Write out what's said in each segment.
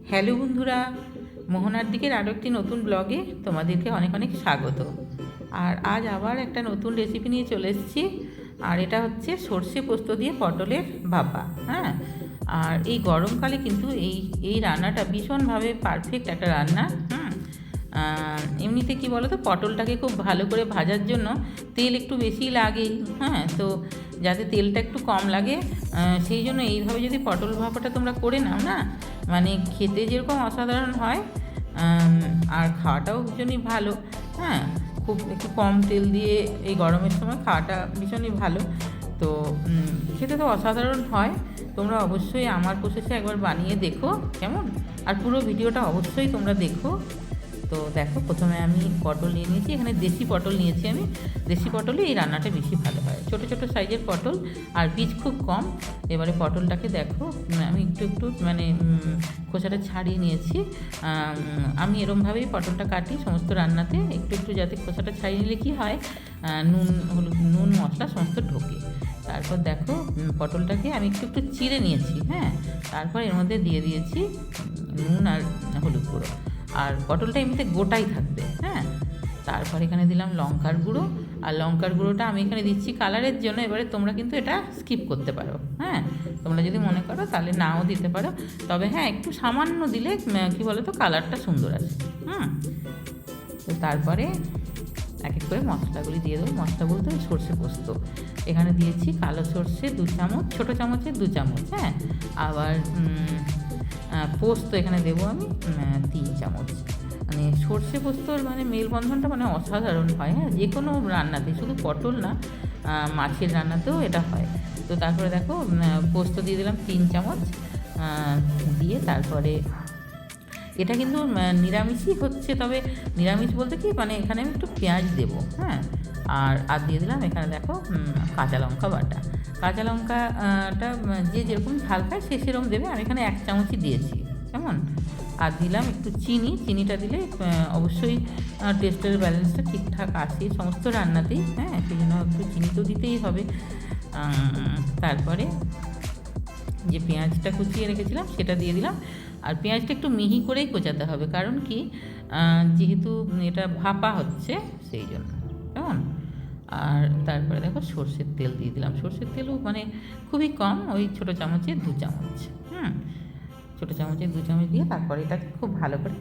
Hello বন্ধুরা, মোহনার দিকের আরও একটি নতুন ব্লগে তোমাদেরকে অনেক অনেক স্বাগত। আর আজ আবার একটা নতুন রেসিপি নিয়ে চলে এসেছি। আর এটা হচ্ছে সর্ষে পোস্ত দিয়ে পটলের ভাপা। হ্যাঁ, আর এই গরমকালে কিন্তু এই এই রান্নাটা ভীষণভাবে পারফেক্ট একটা রান্না। এমনিতে কি বলো তো, পটলটাকে খুব ভালো করে ভাজার জন্য তেল একটু বেশি লাগেই। হ্যাঁ, তো যাতে তেলটা একটু কম লাগে সেই জন্য এইভাবে যদি পটল ভাপাটা তোমরা করে নাও না, মানে খেতে যেরকম অসাধারণ হয় আর খাওয়াটাও ভীষণই ভালো। হ্যাঁ, খুব একটু কম তেল দিয়ে এই গরমের সময় খাওয়াটা ভীষণই ভালো। তো খেতে তো অসাধারণ হয়। তোমরা অবশ্যই আমার প্রসেসে একবার বানিয়ে দেখো কেমন। আর পুরো ভিডিওটা অবশ্যই তোমরা দেখো। তো দেখো, প্রথমে আমি পটল নিয়ে নিয়েছি। এখানে দেশি পটল নিয়েছি আমি। দেশি পটলে এই রান্নাটা বেশি ভালো হয়, ছোটো ছোটো সাইজের পটল আর বীজ খুব কম। এবারে পটলটাকে দেখো আমি একটু একটু মানে খোসাটা ছাড়িয়ে নিয়েছি। আমি এরমভাবেই পটলটা কাটি সমস্ত রান্নাতে, একটু একটু যাতে খোসাটা ছাড়িয়ে নিলে কী হয়, নুন মশলা সমস্ত ঢোকে। তারপর দেখো পটলটাকে আমি একটু একটু চিড়ে নিয়েছি। হ্যাঁ, তারপর এর মধ্যে দিয়ে দিয়েছি নুন আর হলুদ গুঁড়ো। আর পটলটা এমনিতে গোটাই থাকবে। হ্যাঁ, তারপর এখানে দিলাম লঙ্কার গুঁড়ো। আর লঙ্কার গুঁড়োটা আমি এখানে দিচ্ছি কালারের জন্য। এবারে তোমরা কিন্তু এটা স্কিপ করতে পারো। হ্যাঁ, তোমরা যদি মনে করো তাহলে নাও দিতে পারো, তবে হ্যাঁ একটু সামান্য দিলে কী বলো তো, কালারটা সুন্দর আসে। তো তারপরে এক এক করে মশলাগুলি দিয়ে দেবো। মশলা বলতে সর্ষে পোস্ত এখানে দিয়েছি, কালো সর্ষে 2 চামচ, ছোটো চামচের 2 চামচ। হ্যাঁ, আবার পোস্ত এখানে দেবো আমি 3 চামচ। মানে সর্ষে পোস্তর মানে মেলবন্ধনটা মানে অসাধারণ হয়। হ্যাঁ, যে কোনো রান্নাতে, শুধু পটল না, মাছের রান্নাতেও এটা হয়। তো তারপরে দেখো পোস্ত দিয়ে দিলাম 3 চামচ। দিয়ে তারপরে এটা কিন্তু নিরামিষই হচ্ছে, তবে নিরামিষ বলতে কি মানে এখানে আমি একটু পেঁয়াজ দেবো। হ্যাঁ, আর দিয়ে দিলাম এখানে দেখো কাঁচা লঙ্কা বাটা। কাঁচা লঙ্কাটা যে যেরকম ঝাল খায় সে সেরকম দেবে। আমি এখানে 1 চামচই দিয়েছি। কেমন? আর দিলাম একটু চিনি। চিনিটা দিলে অবশ্যই টেস্টের ব্যালেন্সটা ঠিকঠাক আসে সমস্ত রান্নাতেই। হ্যাঁ, সেই জন্য একটু চিনি তো দিতেই হবে। তারপরে যে পেঁয়াজটা কুচিয়ে রেখেছিলাম সেটা দিয়ে দিলাম। আর পেঁয়াজটা একটু মিহি করেই কোচাতে হবে, কারণ কি যেহেতু এটা ভাপা হচ্ছে সেই জন্য। কেমন? আর তারপরে দেখো সর্ষের তেল দিয়ে দিলাম। সর্ষের তেলও মানে খুবই কম, ওই ছোটো চামচে 2 চামচ। ছোটো চামচে 2 চামচ দিয়ে তারপরে এটাকে খুব ভালো করে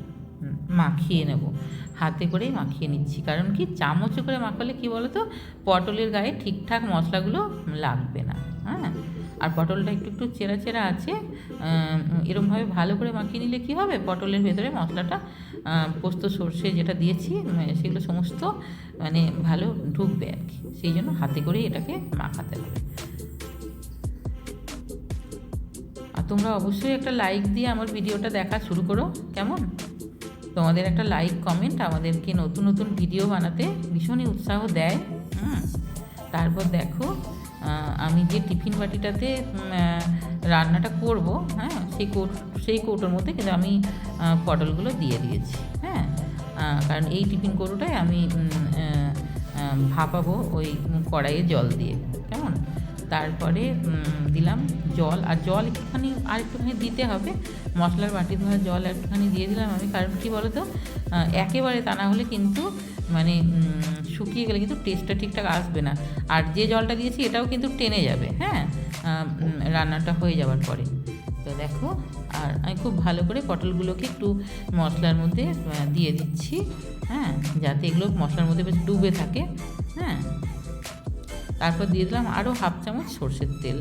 মাখিয়ে নেব। হাতে করেই মাখিয়ে নিচ্ছি, কারণ কি চামচে করে মাখালে কী বলো তো, পটলের গায়ে ঠিকঠাক মশলাগুলো লাগবে না। হ্যাঁ, আর পটলটা একটু একটু চেরা চেরা আছে। এরমভাবে ভালো করে মাখিয়ে নিলে কী হবে, পটলের ভেতরে মশলাটা পোস্ত সর্ষে যেটা দিয়েছি সেগুলো সমস্ত মানে ভালো ঢুকবে আর কি। সেই জন্য হাতে করেই এটাকে মাখাতে হবে। আর তোমরা অবশ্যই একটা লাইক দিয়ে আমার ভিডিওটা দেখা শুরু করো। কেমন? তোমাদের একটা লাইক কমেন্ট আমাদেরকে নতুন নতুন ভিডিও বানাতে ভীষণই উৎসাহ দেয়। তারপর দেখো আমি যে টিফিন বাটিটাতে রান্নাটা করব, হ্যাঁ, সেই কৌটোর মধ্যে কিন্তু আমি পটলগুলো দিয়ে দিয়েছি। হ্যাঁ, কারণ এই টিফিন কৌটোটায় আমি ভাপাবো ওই কড়াইয়ে জল দিয়ে। কেমন? তারপরে দিলাম জল। আর জল একটুখানি দিতে হবে। মশলার বাটি ধোয়া জল একটুখানি দিয়ে দিলাম আমি, কারণ কী বলো তো, একেবারে তা না হলে কিন্তু মানে শুকিয়ে গেলে কিন্তু টেস্টটা ঠিকঠাক আসবে না। আর যে জলটা দিয়েছি এটাও কিন্তু টেনে যাবে। হ্যাঁ, রান্নাটা হয়ে যাওয়ার পরে। তো দেখো, আর আমি খুব ভালো করে পটলগুলোকে একটু মশলার মধ্যে দিয়ে দিচ্ছি। হ্যাঁ, যাতে এগুলো মশলার মধ্যে বেশ ডুবে থাকে। হ্যাঁ, তারপর দিয়ে দিলাম আরও 1/2 চামচ সর্ষের তেল।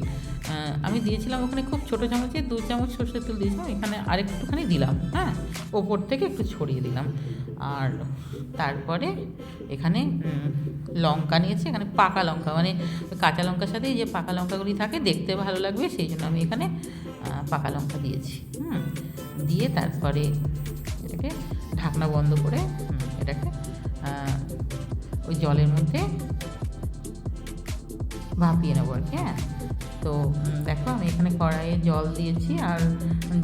আমি দিয়েছিলাম ওখানে খুব ছোটো চামচে 2 চামচ সর্ষের তেল দিয়েছিলাম, এখানে আরেকটুখানি দিলাম। হ্যাঁ, ওপর থেকে একটু ছড়িয়ে দিলাম। আর তারপরে এখানে লঙ্কা নিয়েছি, এখানে পাকা লঙ্কা, মানে কাঁচা লঙ্কার সাথে যে পাকা লঙ্কাগুলি থাকে দেখতে ভালো লাগবে সেই জন্য আমি এখানে পাকা লঙ্কা দিয়েছি। দিয়ে তারপরে এটাকে ঢাকনা বন্ধ করে এটাকে ওই জলের মধ্যে ভাপিয়ে নেবো আর কি। হ্যাঁ, তো দেখো আমি এখানে কড়াইয়ে জল দিয়েছি। আর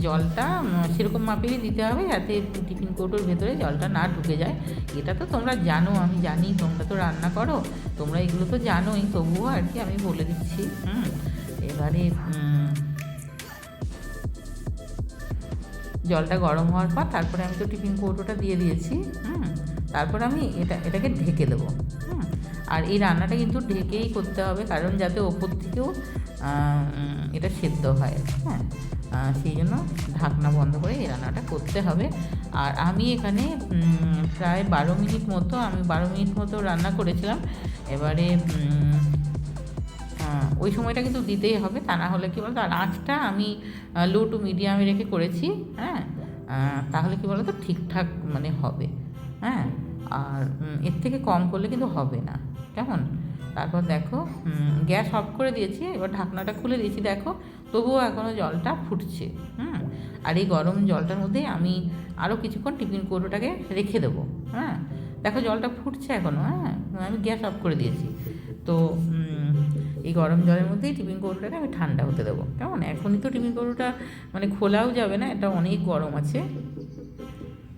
জলটা সেরকম মাপেই দিতে হবে যাতে টিফিন কৌটোর ভেতরে জলটা না ঢুকে যায়। এটা তো তোমরা জানো, আমি জানি, তোমরা তো রান্না করো, তোমরা এগুলো তো জানোই, তবুও আর কি আমি বলে দিচ্ছি। এবারে জলটা গরম হওয়ার পর তারপরে আমি তো টিফিন কৌটোটা দিয়ে দিয়েছি। তারপর আমি এটাকে ঢেকে দেবো। আর এই রান্নাটা কিন্তু ঢেকেই করতে হবে, কারণ যাতে ওপর থেকেও এটা সেদ্ধ হয়। হ্যাঁ, সেই জন্য ঢাকনা বন্ধ করে এই রান্নাটা করতে হবে। আর আমি এখানে প্রায় 12 মিনিট মতো রান্না করেছিলাম। এবারে ওই সময়টা কিন্তু দিতেই হবে, তা না হলে কী বলতো, আর আঁচটা আমি লো টু মিডিয়ামে রেখে করেছি। হ্যাঁ, তাহলে কী বলতো ঠিকঠাক মানে হবে। হ্যাঁ, আর এর থেকে কম করলে কিন্তু হবে না, কেমন? তারপর দেখো গ্যাস অফ করে দিয়েছি, এবার ঢাকনাটা খুলে দিয়েছি, দেখো তবুও এখনও জলটা ফুটছে। আর এই গরম জলটার মধ্যে আমি আরও কিছুক্ষণ টিফিন কৌটোটাকে রেখে দেবো। হ্যাঁ, দেখো জলটা ফুটছে এখনও। হ্যাঁ, আমি গ্যাস অফ করে দিয়েছি। তো এই গরম জলের মধ্যেই টিফিন কৌটোটাকে আমি ঠান্ডা হতে দেবো, কেমন? এখনই তো টিফিন কৌটোটা মানে খোলাও যাবে না, এটা অনেক গরম আছে।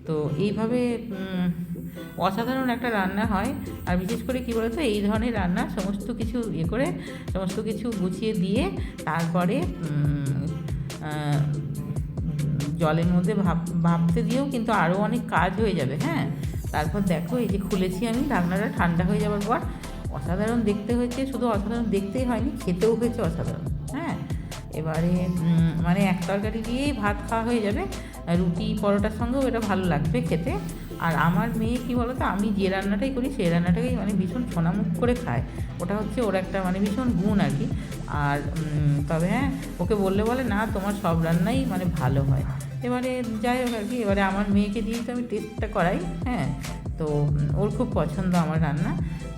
তো এইভাবে অসাধারণ একটা রান্না হয়। আর বিশেষ করে কী বলতো, এই ধরনের রান্না সমস্ত কিছু করে সমস্ত কিছু গুছিয়ে দিয়ে তারপরে জলের মধ্যে ভাপতে দিয়েও কিন্তু আরও অনেক কাজ হয়ে যাবে। হ্যাঁ, তারপর দেখো এই যে খুলেছি আমি, ঢাকনাটা ঠান্ডা হয়ে যাওয়ার পর অসাধারণ দেখতে হয়েছে। শুধু অসাধারণ দেখতেই হয়নি, খেতেও হয়েছে অসাধারণ। হ্যাঁ, এবারে মানে এক তরকারি দিয়েই ভাত খাওয়া হয়ে যাবে, রুটি পরোটার সঙ্গেও এটা ভালো লাগবে খেতে। আর আমার মেয়ে কী বলো তো, আমি যে রান্নাটাই করি সেই রান্নাটাকেই মানে ভীষণ সোনামুখ করে খায়। ওটা হচ্ছে ওর একটা মানে ভীষণ গুণ আর কি। আর তবে হ্যাঁ, ওকে বললে বলে না তোমার সব রান্নাই মানে ভালো হয়। এবারে যাই হোক আর কি, এবারে আমার মেয়েকে দিয়েই তো আমি টেস্টটা করাই। হ্যাঁ, তো ওর খুব পছন্দ আমার রান্না।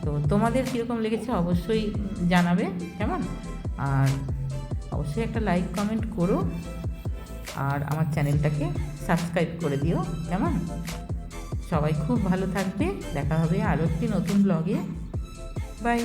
তো তোমাদের কীরকম লেগেছে অবশ্যই জানাবে, কেমন? আর অবশ্যই একটা লাইক কমেন্ট করো, আর আমার চ্যানেলটাকে সাবস্ক্রাইব করে দিও, কেমন? সবাই খুব ভালো থাকবে, দেখা হবে আরও একটি নতুন ব্লগে। বাই।